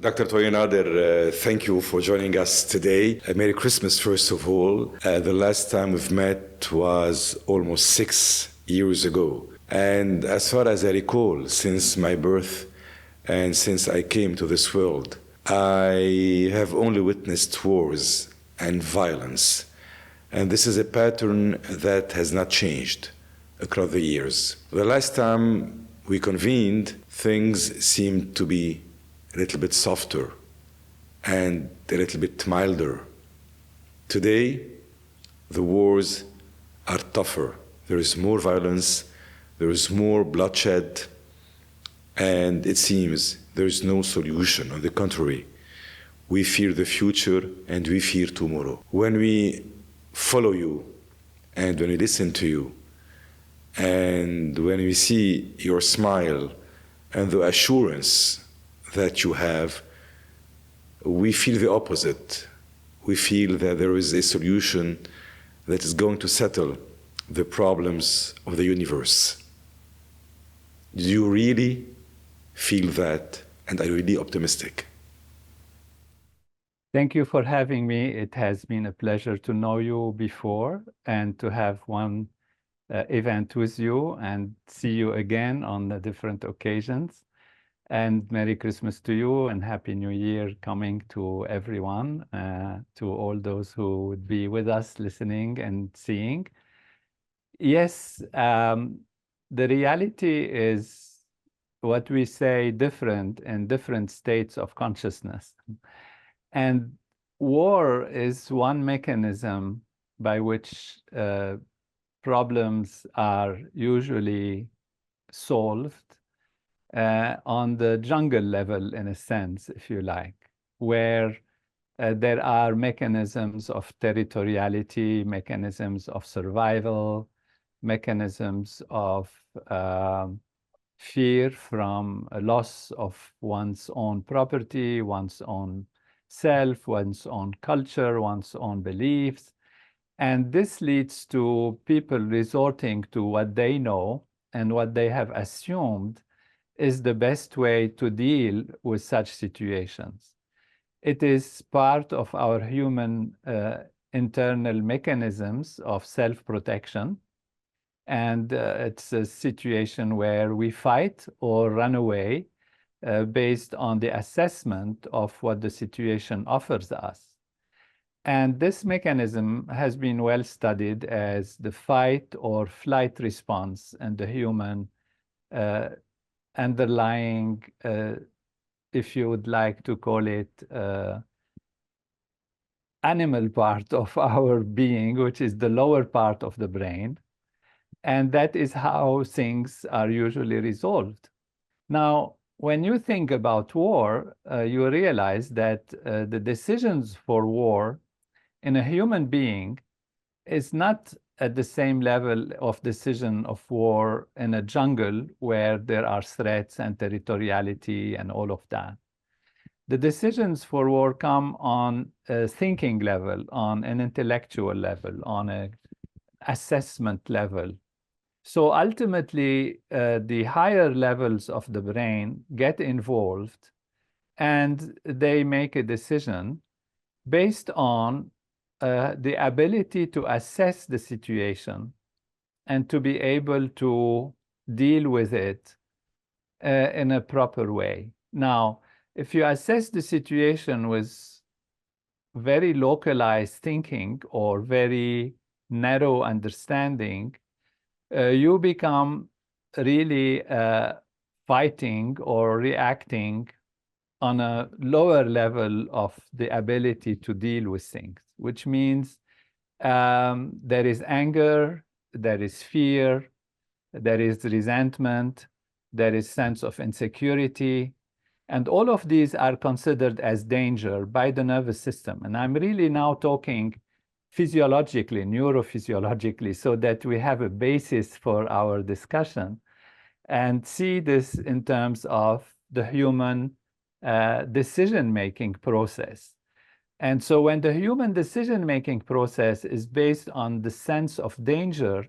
Dr. طوني Nader, thank you for joining us today. Merry Christmas, first of all. The last time we've met was almost 6 years ago. And as far as I recall, since my birth and since I came to this world, I have only witnessed wars and violence. And this is a pattern that has not changed across the years. The last time we convened, things seemed to be a little bit softer and a little bit milder. Today, the wars are tougher. There is more violence, there is more bloodshed, and it seems there is no solution. On the contrary, we fear the future and we fear tomorrow. When we follow you and when we listen to you and when we see your smile and the assurance that you have, we feel the opposite. We feel that there is a solution that is going to settle the problems of the universe. Do you really feel that? And are you really optimistic? Thank you for having me. It has been a pleasure to know you before and to have one event with you and see you again on the different occasions. And Merry Christmas to you and Happy New Year coming to everyone, to all those who would be with us listening and seeing. Yes, the reality is what we say different in different states of consciousness. And war is one mechanism by which problems are usually solved on the jungle level, in a sense, if you like, where there are mechanisms of territoriality, mechanisms of survival, mechanisms of fear from a loss of one's own property, one's own self, one's own culture, one's own beliefs. And this leads to people resorting to what they know and what they have assumed is the best way to deal with such situations. It is part of our human internal mechanisms of self-protection. And it's a situation where we fight or run away based on the assessment of what the situation offers us. And this mechanism has been well studied as the fight or flight response in the human underlying, if you would like to call it, animal part of our being, which is the lower part of the brain. And that is how things are usually resolved. Now, when you think about war, you realize that the decisions for war in a human being is not at the same level of decision of war in a jungle where there are threats and territoriality and all of that. The decisions for war come on a thinking level, on an intellectual level, on an assessment level. So ultimately, the higher levels of the brain get involved and they make a decision based on the ability to assess the situation and to be able to deal with it in a proper way. Now, if you assess the situation with very localized thinking or very narrow understanding, you become really fighting or reacting on a lower level of the ability to deal with things, which means there is anger, there is fear, there is resentment, there is sense of insecurity, and all of these are considered as danger by the nervous system. And I'm really now talking physiologically, neurophysiologically, so that we have a basis for our discussion and see this in terms of the human decision-making process. And so when the human decision-making process is based on the sense of danger,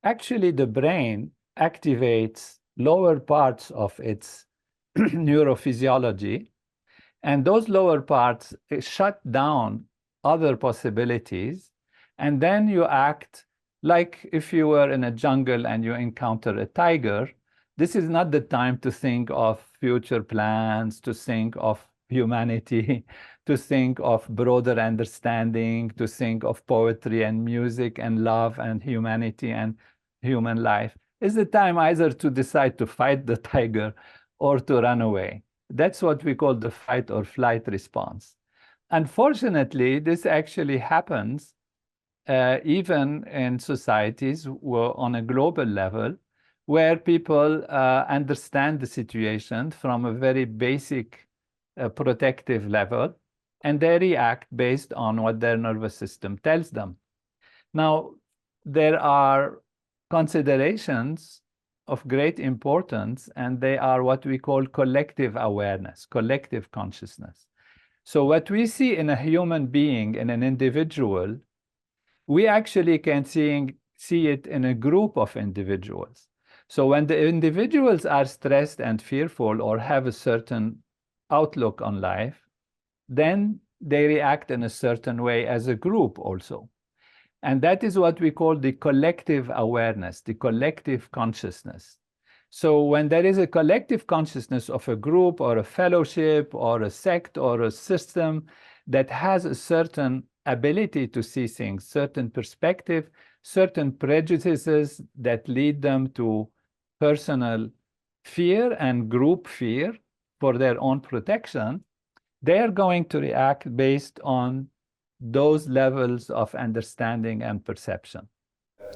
actually the brain activates lower parts of its neurophysiology, And those lower parts shut down other possibilities. And then you act like if you were in a jungle and you encounter a tiger. This is not the time to think of future plans, to think of humanity, to think of broader understanding, to think of poetry and music and love and humanity and human life. It's the time either to decide to fight the tiger or to run away. That's what we call the fight or flight response. Unfortunately, this actually happens even in societies on a global level, where people understand the situation from a very basic protective level, and they react based on what their nervous system tells them. Now, there are considerations of great importance, and they are what we call collective awareness, collective consciousness. So what we see in a human being, in an individual, we actually can see it in a group of individuals. So when the individuals are stressed and fearful or have a certain outlook on life, then they react in a certain way as a group also. And that is what we call the collective awareness, the collective consciousness. So when there is a collective consciousness of a group or a fellowship or a sect or a system that has a certain ability to see things, certain perspective, certain prejudices that lead them to personal fear and group fear for their own protection, they are going to react based on those levels of understanding and perception.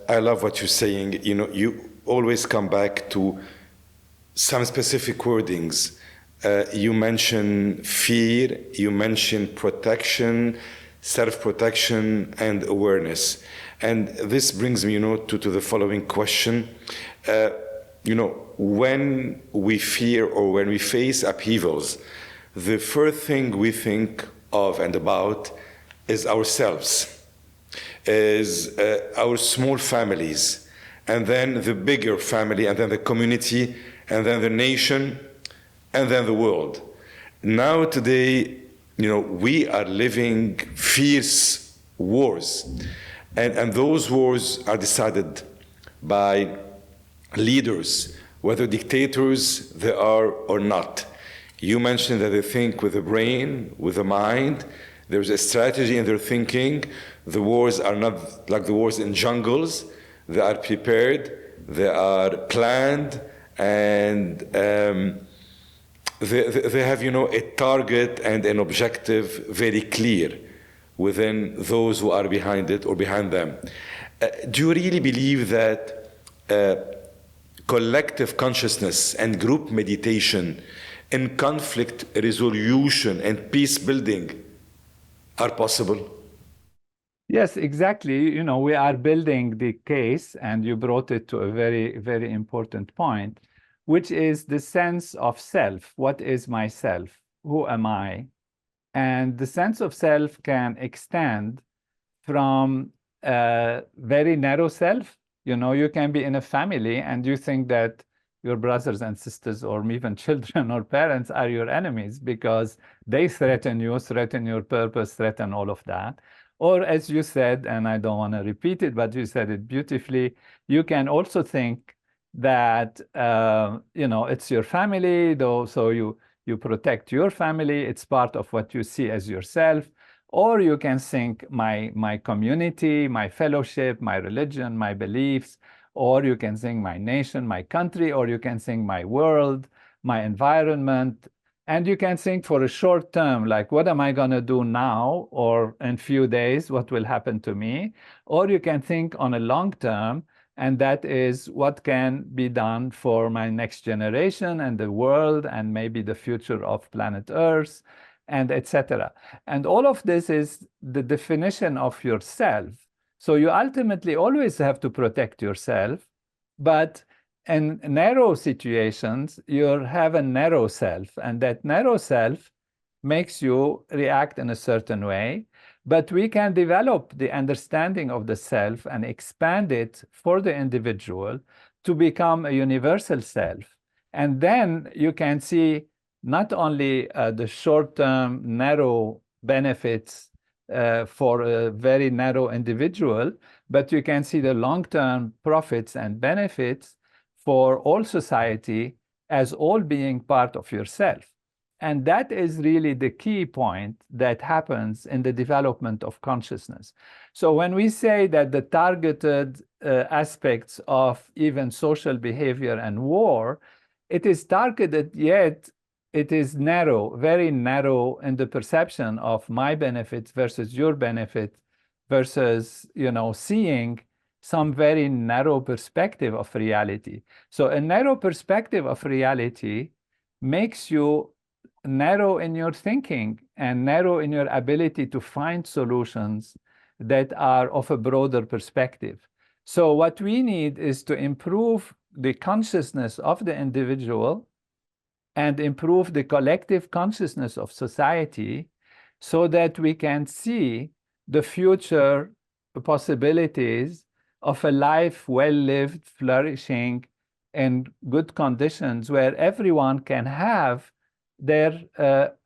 I love what you're saying. You know, you always come back to some specific wordings. You mention fear, you mention protection, self-protection, and awareness. And this brings me, to the following question. When we fear or when we face upheavals, the first thing we think of and about is ourselves, is our small families, and then the bigger family, and then the community, and then the nation, and then the world. Now today, we are living fierce wars, and those wars are decided by leaders, whether dictators they are or not. You mentioned that they think with the brain, with the mind. There's a strategy in their thinking. The wars are not like the wars in jungles. They are prepared, they are planned, and they have, a target and an objective very clear within those who are behind it or behind them. Do you really believe that collective consciousness and group meditation in conflict resolution and peace building are possible? Yes, exactly. We are building the case, and you brought it to a very, very important point, which is the sense of self. What is myself? Who am I? And the sense of self can extend from a very narrow self. You can be in a family and you think that your brothers and sisters or even children or parents are your enemies because they threaten you, threaten your purpose, threaten all of that. Or as you said, and I don't want to repeat it, but you said it beautifully, you can also think that, it's your family, though, so you protect your family. It's part of what you see as yourself. Or you can think my community, my fellowship, my religion, my beliefs, or you can think my nation, my country, or you can think my world, my environment. And you can think for a short term, like, what am I going to do now? Or in few days, what will happen to me? Or you can think on a long term, and that is what can be done for my next generation and the world and maybe the future of planet Earth, and etc. And all of this is the definition of yourself. So you ultimately always have to protect yourself, but in narrow situations, you have a narrow self, and that narrow self makes you react in a certain way. But we can develop the understanding of the self and expand it for the individual to become a universal self. And then you can see not only the short-term narrow benefits for a very narrow individual, but you can see the long-term profits and benefits for all society as all being part of yourself. And that is really the key point that happens in the development of consciousness. So when we say that the targeted aspects of even social behavior and war, it is targeted, yet it is narrow, very narrow in the perception of my benefits versus your benefit versus, seeing some very narrow perspective of reality. So a narrow perspective of reality makes you narrow in your thinking and narrow in your ability to find solutions that are of a broader perspective. So what we need is to improve the consciousness of the individual and improve the collective consciousness of society so that we can see the future possibilities of a life well-lived, flourishing, in good conditions where everyone can have their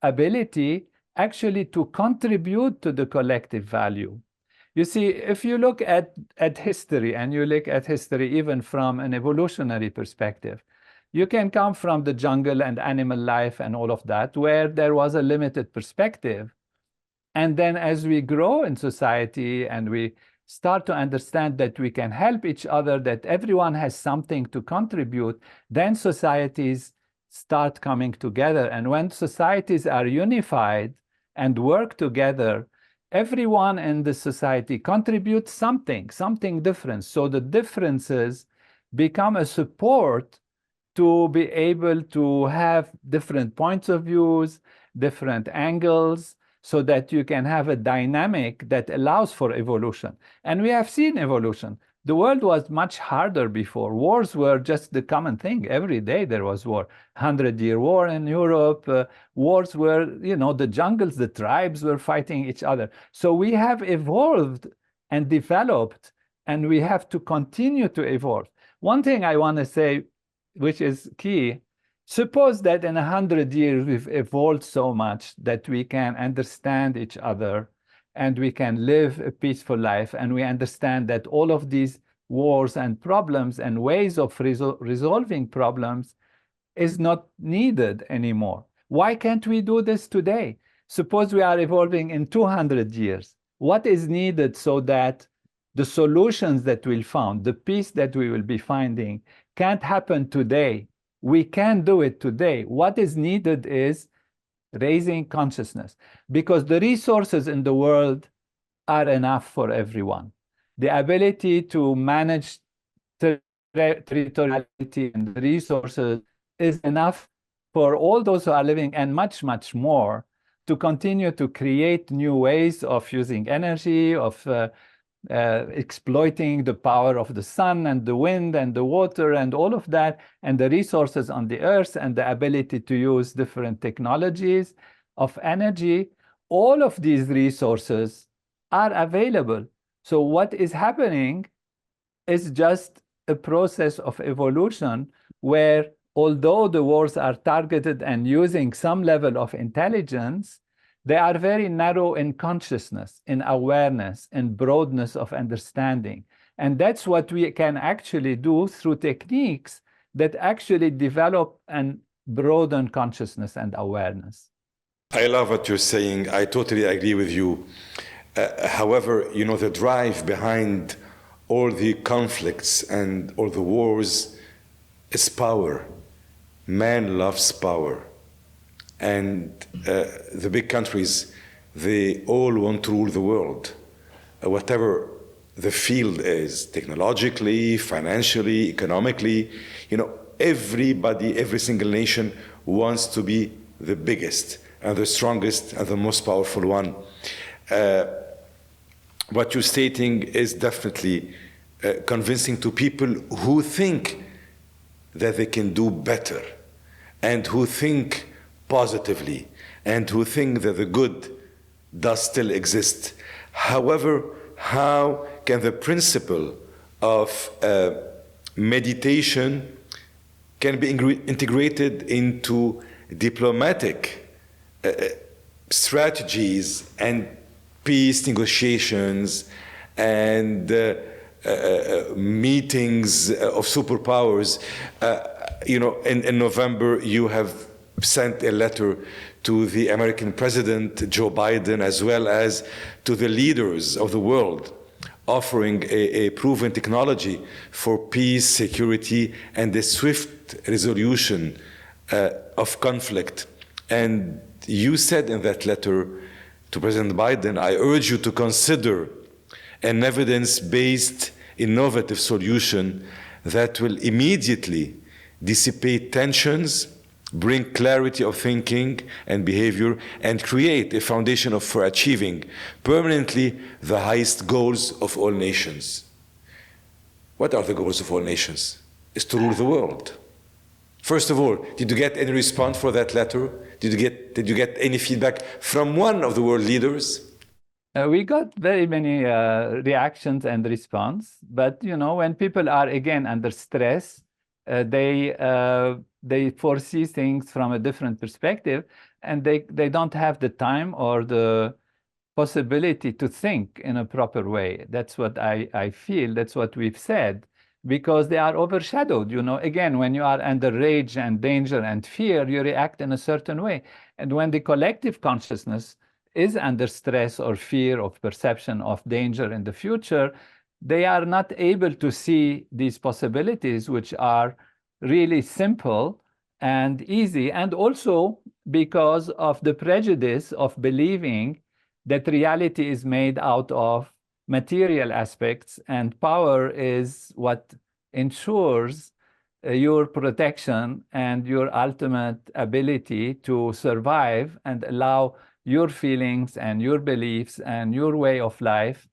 ability actually to contribute to the collective value. You see, if you look at history, and you look at history even from an evolutionary perspective, you can come from the jungle and animal life and all of that, where there was a limited perspective. And then as we grow in society and we start to understand that we can help each other, that everyone has something to contribute, then societies start coming together. And when societies are unified and work together, everyone in the society contributes something different. So the differences become a support to be able to have different points of views, different angles, so that you can have a dynamic that allows for evolution. And we have seen evolution. The world was much harder before. Wars were just the common thing. Every day there was war. 100-year war in Europe. Wars were, the jungles, the tribes were fighting each other. So we have evolved and developed, and we have to continue to evolve. One thing I want to say, which is key, suppose that in 100 years we've evolved so much that we can understand each other and we can live a peaceful life, and we understand that all of these wars and problems and ways of resolving problems is not needed anymore. Why can't we do this today? Suppose we are evolving in 200 years. What is needed so that the solutions that we'll find, the peace that we will be finding, can't happen today? We can do it today. What is needed is raising consciousness, because the resources in the world are enough for everyone. The ability to manage territoriality and the resources is enough for all those who are living, and much, much more, to continue to create new ways of using energy, of exploiting the power of the sun and the wind and the water and all of that, and the resources on the earth, and the ability to use different technologies of energy. All of these resources are available. So what is happening is just a process of evolution where, although the wars are targeted and using some level of intelligence, they are very narrow in consciousness, in awareness, in broadness of understanding. And that's what we can actually do through techniques that actually develop and broaden consciousness and awareness. I love what you're saying. I totally agree with you. However, the drive behind all the conflicts and all the wars is power. Man loves power. And the big countries, they all want to rule the world. Whatever the field is, technologically, financially, economically, everybody, every single nation wants to be the biggest and the strongest and the most powerful one. What you're stating is definitely convincing to people who think that they can do better, and who think positively, and who think that the good does still exist. However, how can the principle of meditation can be integrated into diplomatic strategies and peace negotiations and meetings of superpowers. In November, you have sent a letter to the American president, Joe Biden, as well as to the leaders of the world, offering a proven technology for peace, security, and the swift resolution of conflict. And you said in that letter to President Biden, I urge you to consider an evidence-based, innovative solution that will immediately dissipate tensions, bring clarity of thinking and behavior, and create a foundation for achieving permanently the highest goals of all nations. What are the goals of all nations? Is to rule the world. First of all, did you get any response for that letter? Did you get any feedback from one of the world leaders? We got very many reactions and response, but when people are again under stress, they foresee things from a different perspective, and they don't have the time or the possibility to think in a proper way. That's what I feel. That's what we've said, because they are overshadowed. Again, when you are under rage and danger and fear, you react in a certain way. And when the collective consciousness is under stress or fear of perception of danger in the future, they are not able to see these possibilities, which are really simple and easy, and also because of the prejudice of believing that reality is made out of material aspects, and power is what ensures your protection and your ultimate ability to survive and allow your feelings and your beliefs and your way of life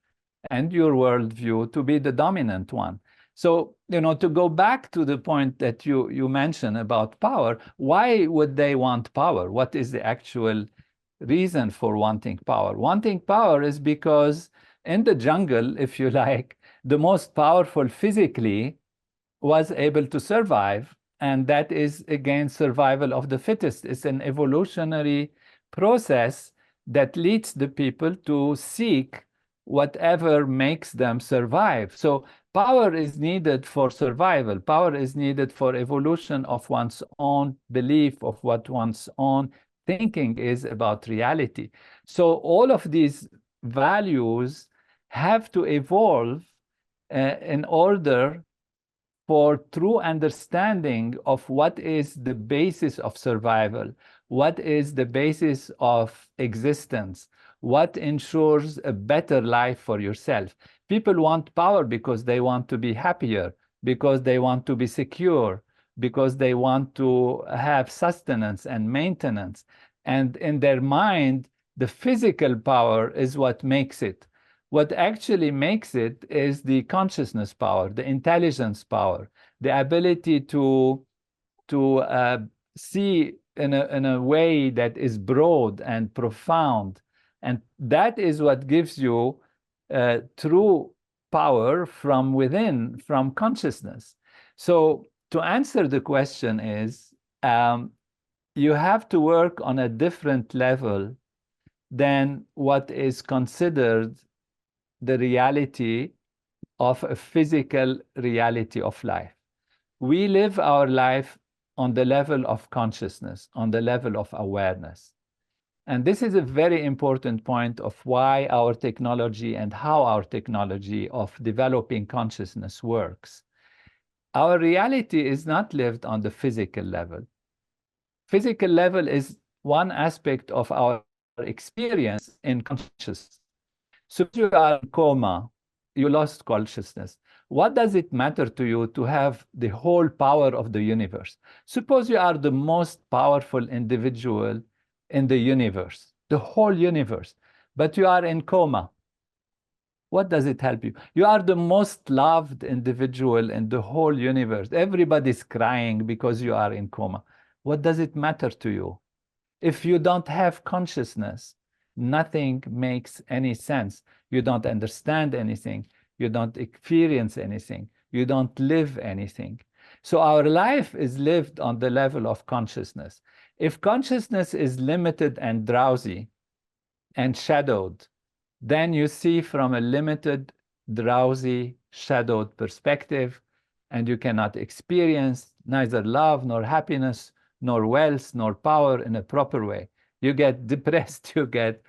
and your worldview to be the dominant one. So, to go back to the point that you mentioned about power, why would they want power? What is the actual reason for wanting power? Wanting power is because in the jungle, if you like, the most powerful physically was able to survive, and that is, again, survival of the fittest. It's an evolutionary process that leads the people to seek whatever makes them survive. So power is needed for survival. Power is needed for evolution of one's own belief of what one's own thinking is about reality. So all of these values have to evolve in order for true understanding of what is the basis of survival, what is the basis of existence, what ensures a better life for yourself. People want power because they want to be happier, because they want to be secure, because they want to have sustenance and maintenance. And in their mind, the physical power is what makes it. What actually makes it is the consciousness power, the intelligence power, the ability to see in a way that is broad and profound. And that is what gives you true power from within, from consciousness. So to answer the question is, you have to work on a different level than what is considered the reality of a physical reality of life. We live our life on the level of consciousness, on the level of awareness. And this is a very important point of why our technology and how our technology of developing consciousness works. Our reality is not lived on the physical level. Physical level is one aspect of our experience in consciousness. So if you are in coma, you lost consciousness. What does it matter to you to have the whole power of the universe? Suppose you are the most powerful individual in the universe, the whole universe, but you are in coma. What does it help you? You are the most loved individual in the whole universe. Everybody's crying because you are in coma. What does it matter to you? If you don't have consciousness, nothing makes any sense. You don't understand anything. You don't experience anything. You don't live anything. So our life is lived on the level of consciousness. If consciousness is limited and drowsy and shadowed, then you see from a limited, drowsy, shadowed perspective, and you cannot experience neither love nor happiness nor wealth nor power in a proper way. You get depressed, you get,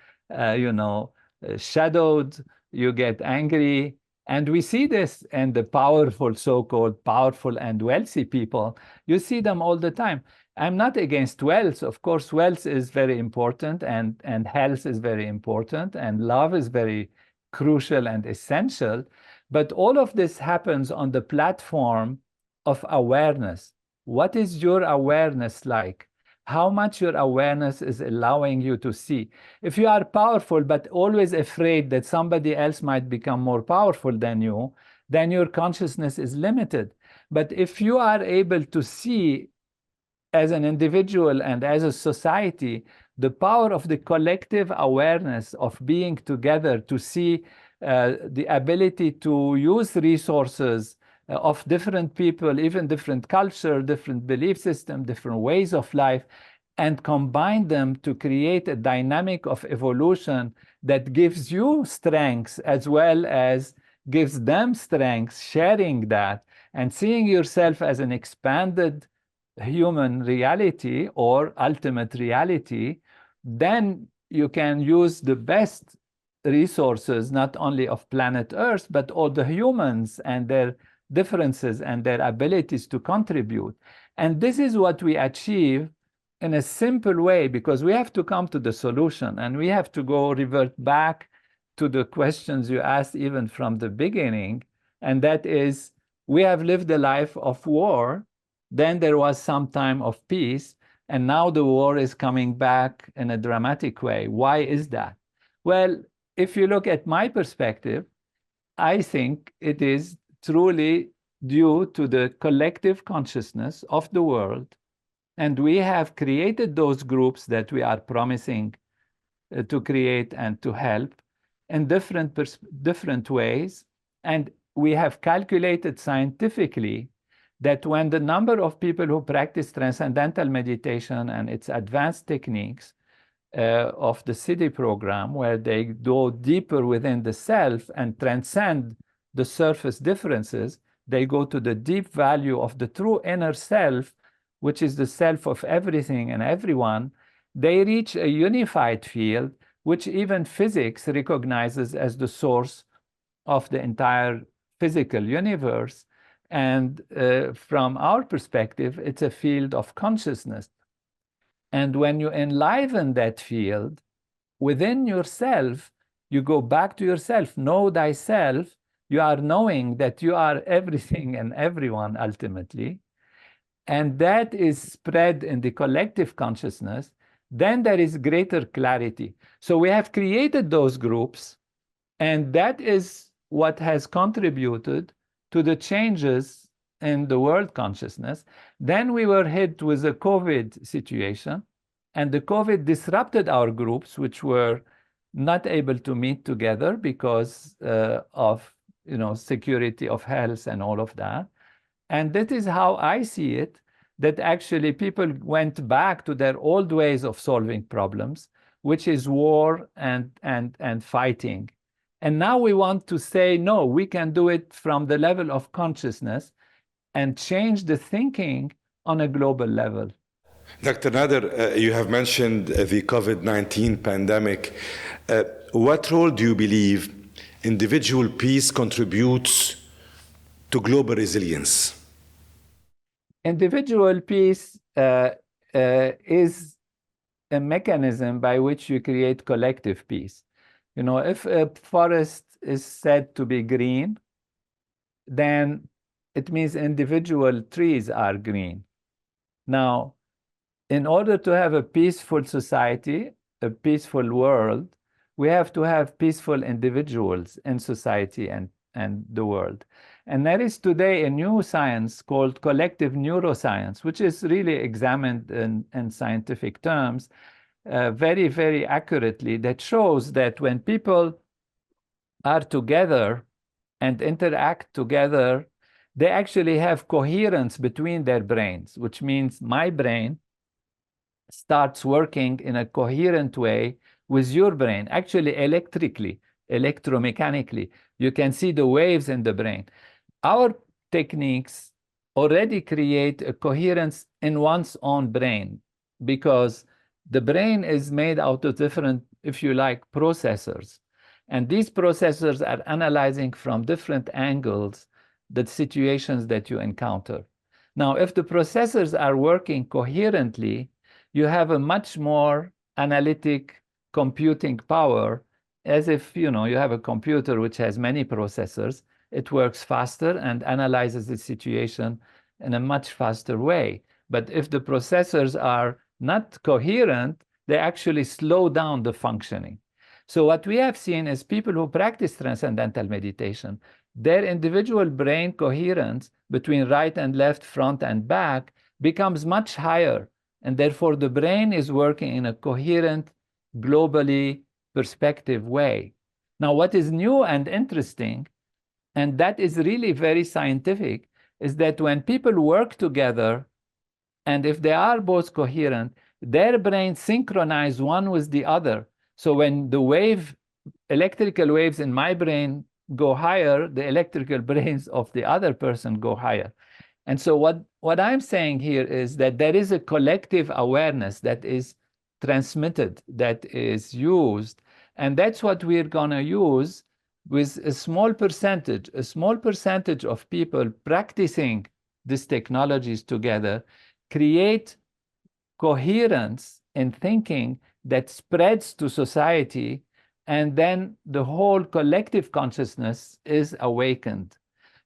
shadowed, you get angry. And we see this in the powerful, so-called powerful and wealthy people. You see them all the time. I'm not against wealth. Of course, wealth is very important, and health is very important, and love is very crucial and essential. But all of this happens on the platform of awareness. What is your awareness like? How much your awareness is allowing you to see? If you are powerful, but always afraid that somebody else might become more powerful than you, then your consciousness is limited. But if you are able to see as an individual and as a society, the power of the collective awareness of being together, to see the ability to use resources of different people, even different culture, different belief system, different ways of life, and combine them to create a dynamic of evolution that gives you strengths as well as gives them strengths, sharing that and seeing yourself as an expanded human reality or ultimate reality, then you can use the best resources, not only of planet Earth, but all the humans and their differences and their abilities to contribute. And this is what we achieve in a simple way, because we have to come to the solution, and we have to go revert back to the questions you asked even from the beginning. And that is, we have lived a life of war, then there was some time of peace, and now the war is coming back in a dramatic way. Why is that? Well, if you look at my perspective, I think it is truly due to the collective consciousness of the world. And we have created those groups that we are promising to create and to help in different ways. And we have calculated scientifically that when the number of people who practice transcendental meditation and its advanced techniques of the Siddhi program, where they go deeper within the self and transcend the surface differences, they go to the deep value of the true inner self, which is the self of everything and everyone. They reach a unified field, which even physics recognizes as the source of the entire physical universe. And from our perspective, it's a field of consciousness. And when you enliven that field within yourself, you go back to yourself, know thyself. You are knowing that you are everything and everyone ultimately. And that is spread in the collective consciousness. Then there is greater clarity. So we have created those groups, and that is what has contributed to the changes in the world consciousness. Then we were hit with the COVID situation, and the COVID disrupted our groups, which were not able to meet together because of security of health and all of that. And that is how I see it, that actually people went back to their old ways of solving problems, which is war and fighting. And now we want to say, no, we can do it from the level of consciousness and change the thinking on a global level. Dr. Nader, you have mentioned the COVID-19 pandemic. What role do you believe individual peace contributes to global resilience? Individual peace is a mechanism by which you create collective peace. If a forest is said to be green, then it means individual trees are green. Now, in order to have a peaceful society, a peaceful world, we have to have peaceful individuals in society and the world. And there is today a new science called collective neuroscience, which is really examined in scientific terms very, very accurately, that shows that when people are together and interact together, they actually have coherence between their brains, which means my brain starts working in a coherent way with your brain, actually electrically, electromechanically. You can see the waves in the brain. Our techniques already create a coherence in one's own brain, because the brain is made out of different, if you like, processors. And these processors are analyzing from different angles the situations that you encounter. Now, if the processors are working coherently, you have a much more analytic computing power, as if you have a computer which has many processors. It works faster and analyzes the situation in a much faster way. But if the processors are not coherent, they actually slow down the functioning. So what we have seen is people who practice transcendental meditation, their individual brain coherence between right and left, front and back becomes much higher. And therefore, the brain is working in a coherent, globally perspective way. Now, what is new and interesting, and that is really very scientific, is that when people work together, and if they are both coherent, their brains synchronize one with the other. So when the electrical waves in my brain go higher, the electrical brains of the other person go higher. And so what I'm saying here is that there is a collective awareness that is transmitted, that is used, and that's what we're going to use with a small percentage of people practicing these technologies together, create coherence in thinking that spreads to society, and then the whole collective consciousness is awakened.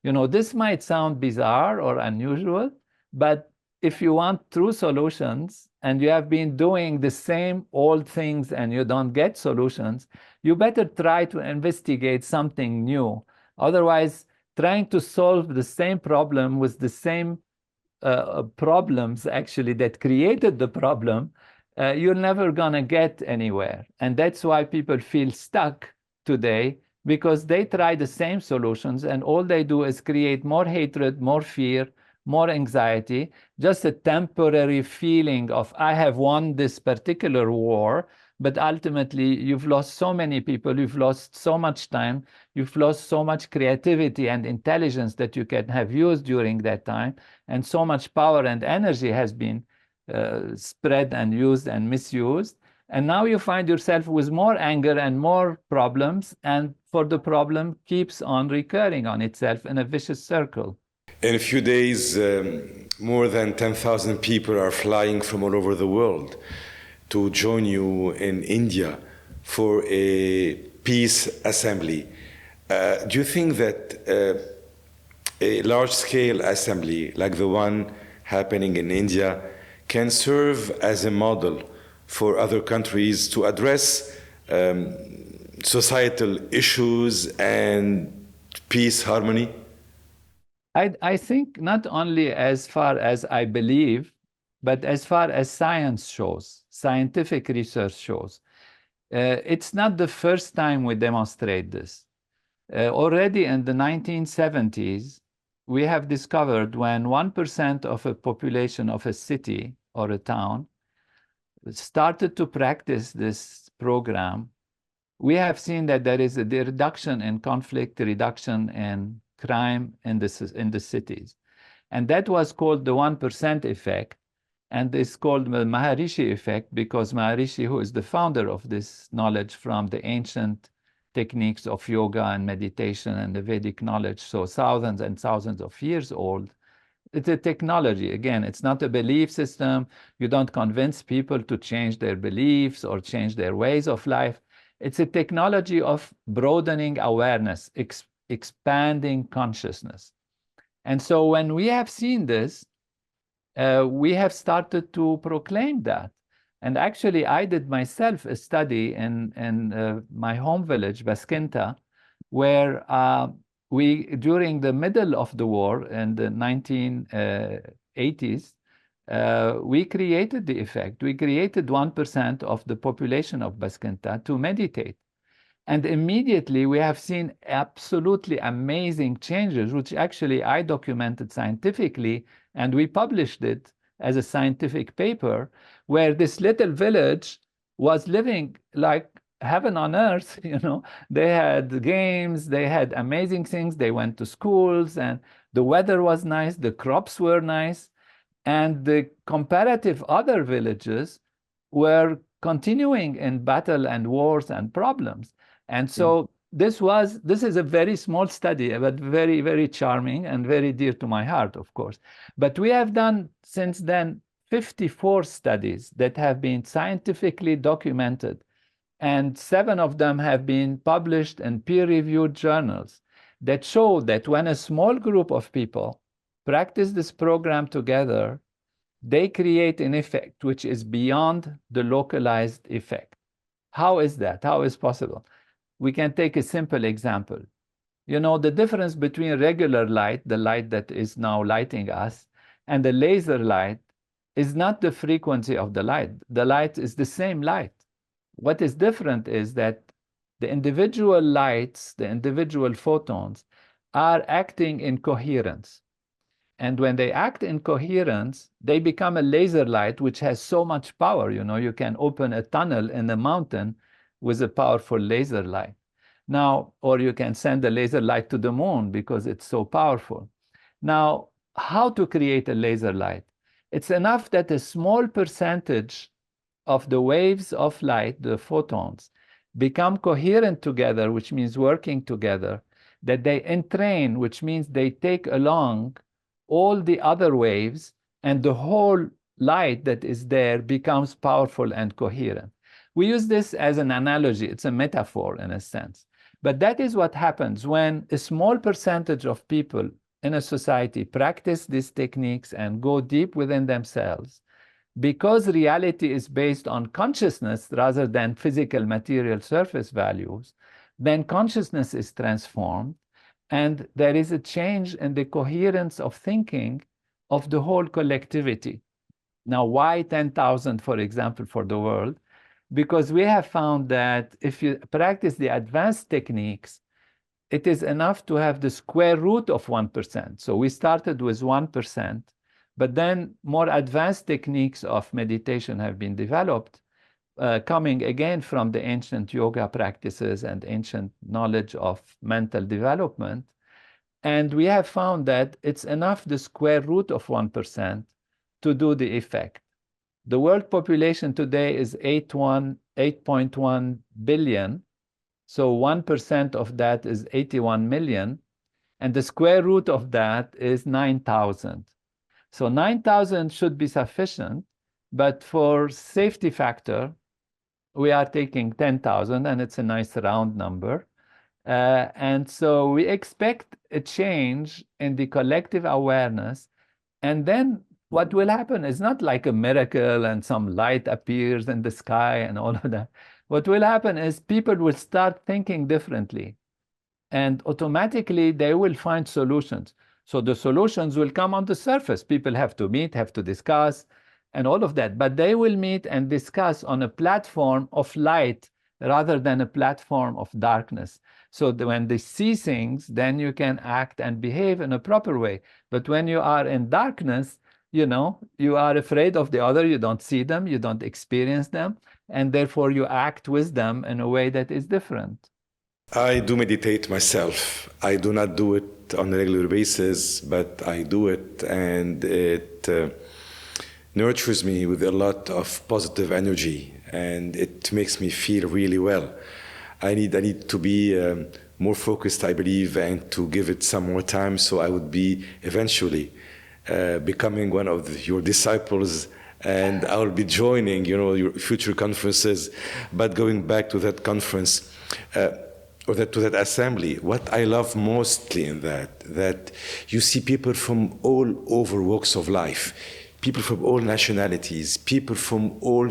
This might sound bizarre or unusual, but if you want true solutions and you have been doing the same old things and you don't get solutions, you better try to investigate something new. Otherwise, trying to solve the same problem with the same problems actually that created the problem, you're never gonna get anywhere. And that's why people feel stuck today, because they try the same solutions and all they do is create more hatred, more fear, more anxiety, just a temporary feeling of, I have won this particular war, but ultimately you've lost so many people, you've lost so much time, you've lost so much creativity and intelligence that you can have used during that time, and so much power and energy has been spread and used and misused. And now you find yourself with more anger and more problems, and for the problem keeps on recurring on itself in a vicious circle. In a few days, more than 10,000 people are flying from all over the world to join you in India for a peace assembly. Do you think that a large-scale assembly like the one happening in India can serve as a model for other countries to address societal issues and peace, harmony? I think not only as far as I believe, but as far as science shows, scientific research shows. It's not the first time we demonstrate this. Already in the 1970s, we have discovered when 1% of a population of a city or a town started to practice this program, we have seen that there is a reduction in conflict, a reduction in crime in the cities. And that was called the 1% effect. And it's called the Maharishi effect because Maharishi, who is the founder of this knowledge from the ancient techniques of yoga and meditation and the Vedic knowledge, so thousands and thousands of years old, it's a technology. Again, it's not a belief system. You don't convince people to change their beliefs or change their ways of life. It's a technology of broadening awareness, expanding consciousness. And so when we have seen this, we have started to proclaim that. And actually, I did myself a study in my home village, Baskinta, where during the middle of the war in the 1980s, we created the effect. We created 1% of the population of Baskinta to meditate. And immediately we have seen absolutely amazing changes, which actually I documented scientifically, and we published it as a scientific paper, where this little village was living like heaven on earth. They had games, they had amazing things, they went to schools, and the weather was nice, the crops were nice, and the comparative other villages were continuing in battle and wars and problems. And so this is a very small study, but very, very charming and very dear to my heart, of course. But we have done since then 54 studies that have been scientifically documented, and 7 of them have been published in peer-reviewed journals that show that when a small group of people practice this program together, they create an effect which is beyond the localized effect. How is that? How is possible? We can take a simple example. The difference between regular light, the light that is now lighting us, and the laser light is not the frequency of the light. The light is the same light. What is different is that the individual lights, the individual photons, are acting in coherence. And when they act in coherence, they become a laser light, which has so much power. You can open a tunnel in a mountain with a powerful laser light. Now, or you can send a laser light to the moon because it's so powerful. Now, how to create a laser light? It's enough that a small percentage of the waves of light, the photons, become coherent together, which means working together, that they entrain, which means they take along all the other waves, and the whole light that is there becomes powerful and coherent. We use this as an analogy. It's a metaphor in a sense. But that is what happens when a small percentage of people in a society practice these techniques and go deep within themselves. Because reality is based on consciousness rather than physical material surface values, then consciousness is transformed, and there is a change in the coherence of thinking of the whole collectivity. Now, why 10,000, for example, for the world? Because we have found that if you practice the advanced techniques, it is enough to have the square root of 1%. So we started with 1%, but then more advanced techniques of meditation have been developed, coming again from the ancient yoga practices and ancient knowledge of mental development. And we have found that it's enough the square root of 1% to do the effect. The world population today is 8.1 billion. So 1% of that is 81 million. And the square root of that is 9,000. So 9,000 should be sufficient. But for safety factor, we are taking 10,000, and it's a nice round number. And so we expect a change in the collective awareness. And then what will happen is not like a miracle and some light appears in the sky and all of that. What will happen is people will start thinking differently, and automatically they will find solutions. So the solutions will come on the surface. People have to meet, have to discuss, and all of that. But they will meet and discuss on a platform of light rather than a platform of darkness. So when they see things, then you can act and behave in a proper way. But when you are in darkness, you are afraid of the other, you don't see them, you don't experience them, and therefore you act with them in a way that is different. I do meditate myself. I do not do it on a regular basis, but I do it, and it nurtures me with a lot of positive energy, and it makes me feel really well. I need to be more focused, I believe, and to give it some more time, so I would be eventually becoming one of your disciples, and I will be joining, your future conferences. But going back to that conference, to that assembly, what I love mostly in that you see people from all over walks of life, people from all nationalities, people from all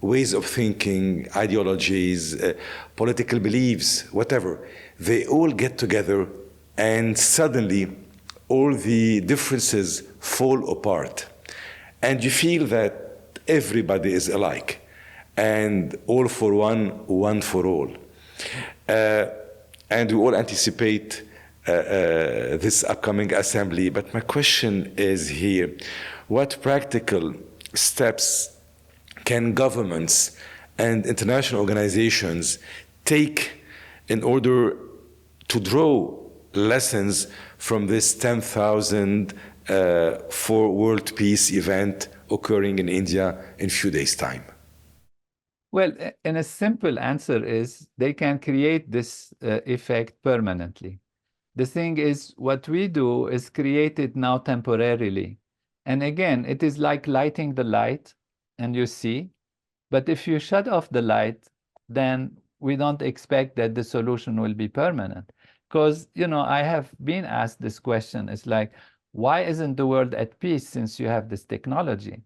ways of thinking, ideologies, political beliefs, whatever. They all get together, and suddenly all the differences fall apart. And you feel that everybody is alike, and all for one, one for all. And we all anticipate this upcoming assembly. But my question is here, what practical steps can governments and international organizations take in order to draw lessons from this 10,000 for world peace event occurring in India in a few days' time? Well, and a simple answer is they can create this effect permanently. The thing is, what we do is create it now temporarily. And again, it is like lighting the light and you see, but if you shut off the light, then we don't expect that the solution will be permanent. Because, you know, I have been asked this question. It's like, why isn't the world at peace since you have this technology?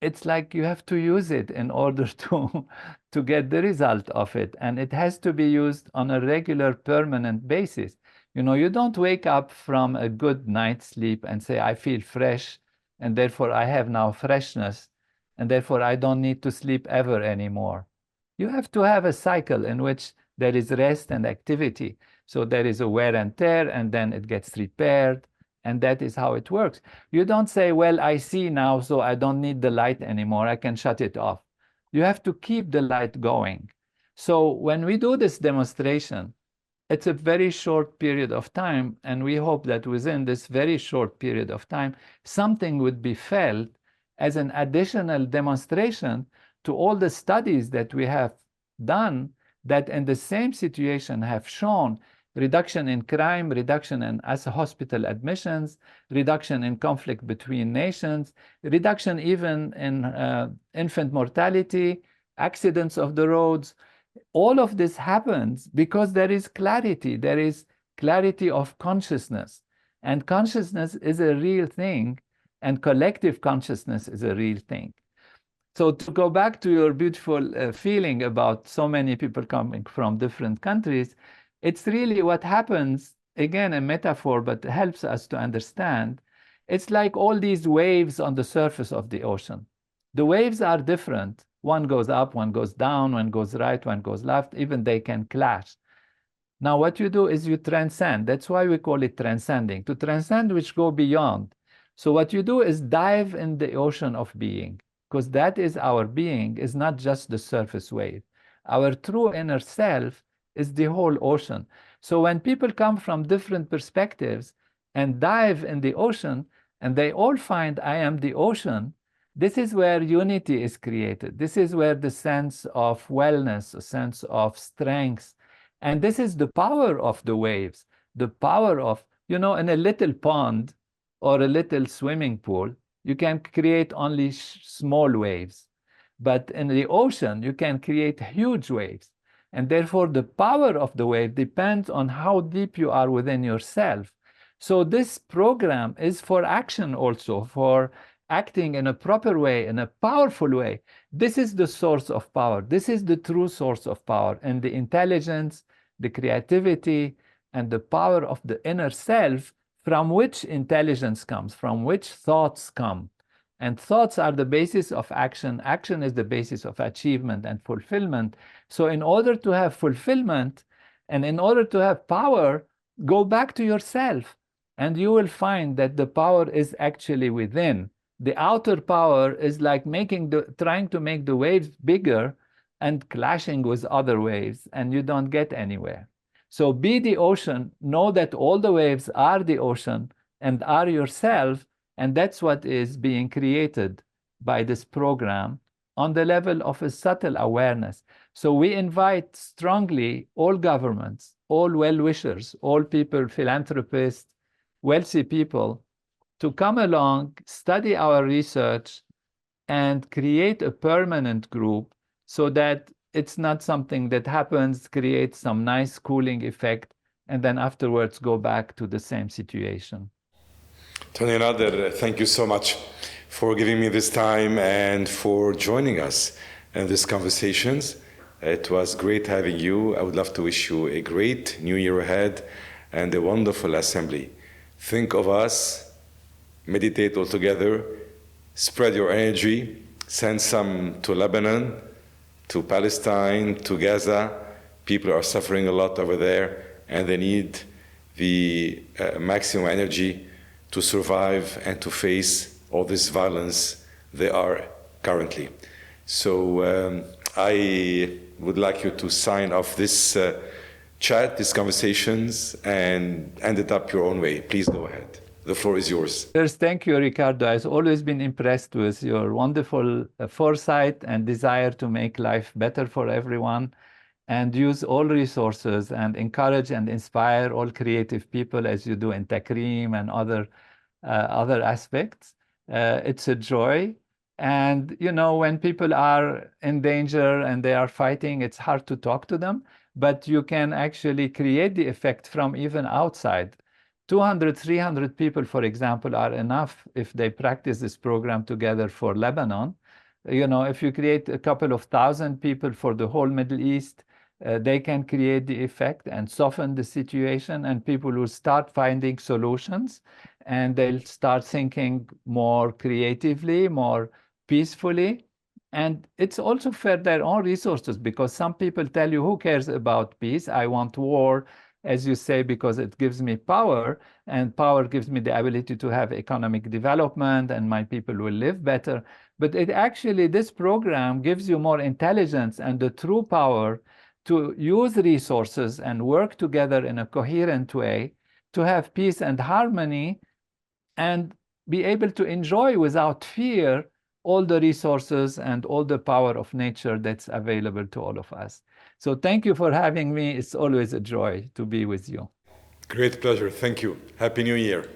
It's like you have to use it in order to get the result of it. And it has to be used on a regular, permanent basis. You know, you don't wake up from a good night's sleep and say, I feel fresh, and therefore I have now freshness, and therefore I don't need to sleep ever anymore. You have to have a cycle in which there is rest and activity. So there is a wear and tear, and then it gets repaired. And that is how it works. You don't say, well, I see now, so I don't need the light anymore. I can shut it off. You have to keep the light going. So when we do this demonstration, it's a very short period of time. And we hope that within this very short period of time, something would be felt as an additional demonstration to all the studies that we have done that in the same situation have shown reduction in crime, reduction in hospital admissions, reduction in conflict between nations, reduction even in infant mortality, accidents of the roads. All of this happens because there is clarity of consciousness. And consciousness is a real thing, and collective consciousness is a real thing. So to go back to your beautiful feeling about so many people coming from different countries, it's really what happens, again, a metaphor, but helps us to understand. It's like all these waves on the surface of the ocean. The waves are different. One goes up, one goes down, one goes right, one goes left. Even they can clash. Now, what you do is you transcend. That's why we call it transcending. To transcend, which go beyond. So what you do is dive in the ocean of being, because that is our being, is not just the surface wave. Our true inner self is the whole ocean. So when people come from different perspectives and dive in the ocean, and they all find I am the ocean, this is where unity is created. This is where the sense of wellness, a sense of strength, and this is the power of the waves, the power of, you know, in a little pond or a little swimming pool, you can create only small waves. But in the ocean, you can create huge waves. And therefore, the power of the wave depends on how deep you are within yourself. So this program is for action also, for acting in a proper way, in a powerful way. This is the source of power. This is the true source of power. And the intelligence, the creativity, and the power of the inner self, from which intelligence comes, from which thoughts come. And thoughts are the basis of action. Action is the basis of achievement and fulfillment. So in order to have fulfillment and in order to have power, go back to yourself. And you will find that the power is actually within. The outer power is like trying to make the waves bigger and clashing with other waves, and you don't get anywhere. So be the ocean. Know that all the waves are the ocean and are yourself. And that's what is being created by this program on the level of a subtle awareness. So we invite strongly all governments, all well-wishers, all people, philanthropists, wealthy people, to come along, study our research, and create a permanent group so that it's not something that happens, creates some nice cooling effect, and then afterwards go back to the same situation. Tony Nader, thank you so much for giving me this time and for joining us in these conversations. It was great having you. I would love to wish you a great new year ahead and a wonderful assembly. Think of us, meditate all together, spread your energy, send some to Lebanon, to Palestine, to Gaza. People are suffering a lot over there, and they need the maximum energy to survive and to face all this violence they are currently. So I would like you to sign off this chat, these conversations, and end it up your own way. Please go ahead. The floor is yours. First, thank you, Ricardo. I've always been impressed with your wonderful foresight and desire to make life better for everyone and use all resources and encourage and inspire all creative people as you do in Takrim and other aspects. It's a joy. And, you know, when people are in danger and they are fighting, it's hard to talk to them, but you can actually create the effect from even outside. 200, 300 people, for example, are enough if they practice this program together for Lebanon. You know, if you create a couple of thousand people for the whole Middle East, they can create the effect and soften the situation, and people will start finding solutions, and they'll start thinking more creatively, more peacefully. And it's also for their own resources, because some people tell you, who cares about peace? I want war, as you say, because it gives me power, and power gives me the ability to have economic development, and my people will live better. But it actually, this program gives you more intelligence and the true power to use resources and work together in a coherent way to have peace and harmony and be able to enjoy without fear all the resources and all the power of nature that's available to all of us. So thank you for having me. It's always a joy to be with you. Great pleasure. Thank you. Happy New Year.